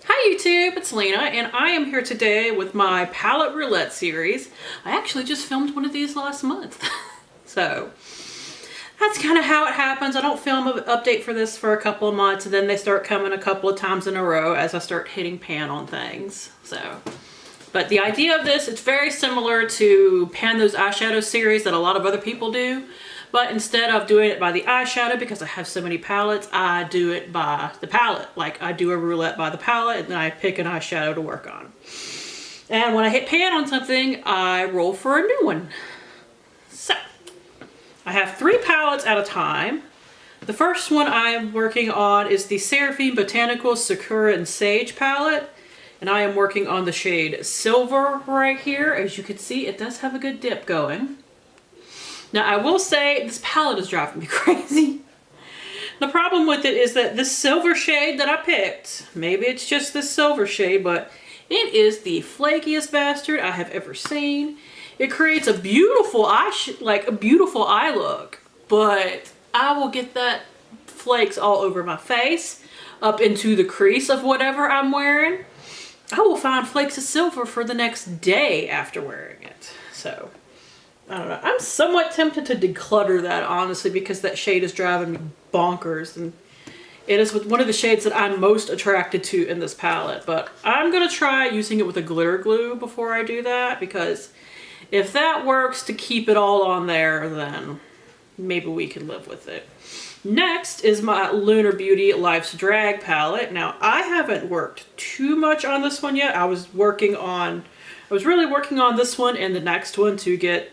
Hi YouTube, it's Lena, and I am here today with my palette roulette series. I actually just filmed one of these last month. So that's kind of how it happens. I don't film an update for this for a couple of months, and then they start coming a couple of times in a row as I start hitting pan on things. But the idea of this, it's very similar to Pan Those Eyeshadow series that a lot of other people do. But instead of doing it by the eyeshadow, because I have so many palettes, I do it by the palette. Like I do a roulette by the palette, and then I pick an eyeshadow to work on. And when I hit pan on something, I roll for a new one. So I have 3 palettes at a time. The first one I'm working on is the Seraphine Botanical Sakura and Sage palette. And I am working on the shade Silver right here. As you can see, it does have a good dip going. Now I will say this palette is driving me crazy. The problem with it is that this silver shade that I picked, maybe it's just this silver shade, but it is the flakiest bastard I have ever seen. It creates a beautiful eye look, but I will get that flakes all over my face, up into the crease of whatever I'm wearing. I will find flakes of silver for the next day after wearing it. So I don't know. I'm somewhat tempted to declutter that, honestly, because that shade is driving me bonkers. And it is one of the shades that I'm most attracted to in this palette. But I'm going to try using it with a glitter glue before I do that, because if that works to keep it all on there, then maybe we can live with it. Next is my Lunar Beauty Life's Drag palette. Now, I haven't worked too much on this one yet. I was really working on this one and the next one to get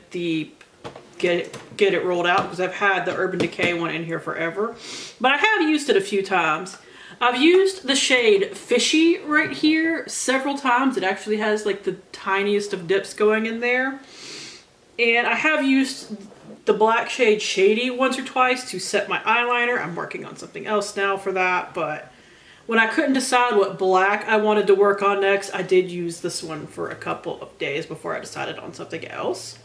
it rolled out, because I've had the Urban Decay one in here forever. But I have used it a few times. I've used the shade Fishy right here several times. It actually has like the tiniest of dips going in there. And I have used the black shade Shady once or twice to set my eyeliner. I'm working on something else now for that, but when I couldn't decide what black I wanted to work on next, I did use this one for a couple of days before I decided on something else.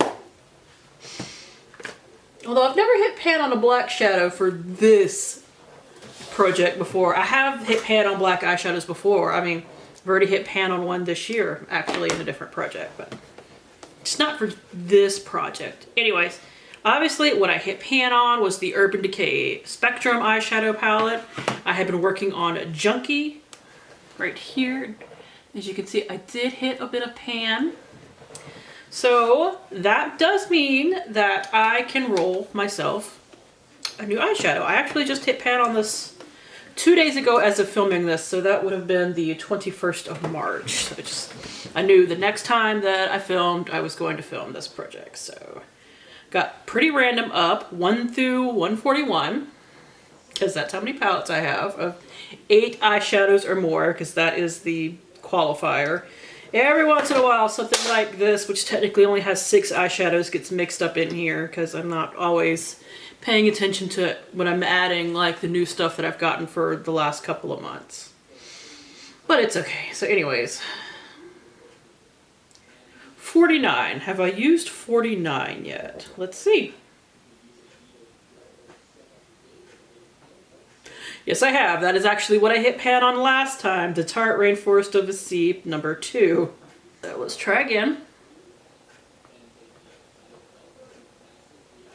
Although I've never hit pan on a black shadow for this project before. I have hit pan on black eyeshadows before. I mean, I've already hit pan on one this year, actually, in a different project, but it's not for this project. Anyways, obviously, what I hit pan on was the Urban Decay Spectrum eyeshadow palette. I have been working on Junkie right here. As you can see, I did hit a bit of pan. So that does mean that I can roll myself a new eyeshadow. I actually just hit pan on this 2 days ago as of filming this, so that would have been the 21st of March. So I knew the next time that I filmed, I was going to film this project. So got pretty random up 1 through 141, because that's how many palettes I have, of 8 eyeshadows or more, because that is the qualifier. Every once in a while, something like this, which technically only has 6 eyeshadows, gets mixed up in here, because I'm not always paying attention to it when I'm adding like the new stuff that I've gotten for the last couple of months. But it's okay. So anyways, 49. Have I used 49 yet? Let's see. Yes, I have. That is actually what I hit pan on last time, the Tarte Rainforest of the Sea number 2. So let's try again.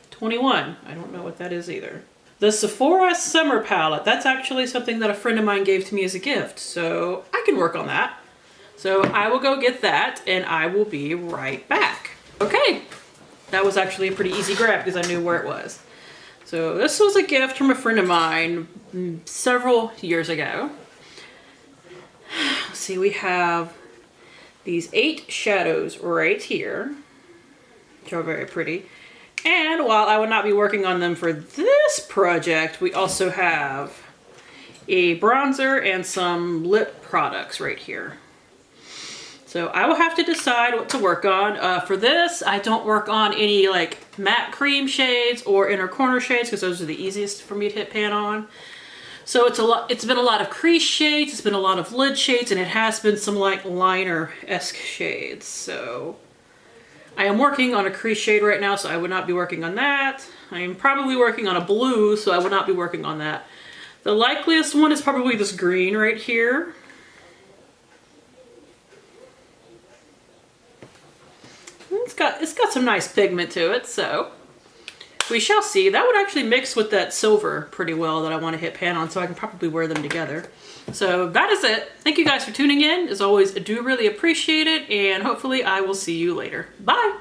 21. I don't know what that is either. The Sephora Summer palette. That's actually something that a friend of mine gave to me as a gift, so I can work on that. So I will go get that, and I will be right back. Okay, that was actually a pretty easy grab because I knew where it was. So this was a gift from a friend of mine several years ago. Let's see, we have these 8 shadows right here, which are very pretty. And while I would not be working on them for this project, we also have a bronzer and some lip products right here. So I will have to decide what to work on. For this, I don't work on any like matte cream shades or inner corner shades, because those are the easiest for me to hit pan on. So it's been a lot of crease shades, it's been a lot of lid shades, and it has been some like liner-esque shades. So I am working on a crease shade right now, so I would not be working on that. I am probably working on a blue, so I would not be working on that. The likeliest one is probably this green right here. It's got some nice pigment to it, so we shall see. That would actually mix with that silver pretty well that I want to hit pan on, so I can probably wear them together. So that is it. Thank you guys for tuning in. As always, I do really appreciate it, and hopefully I will see you later. Bye!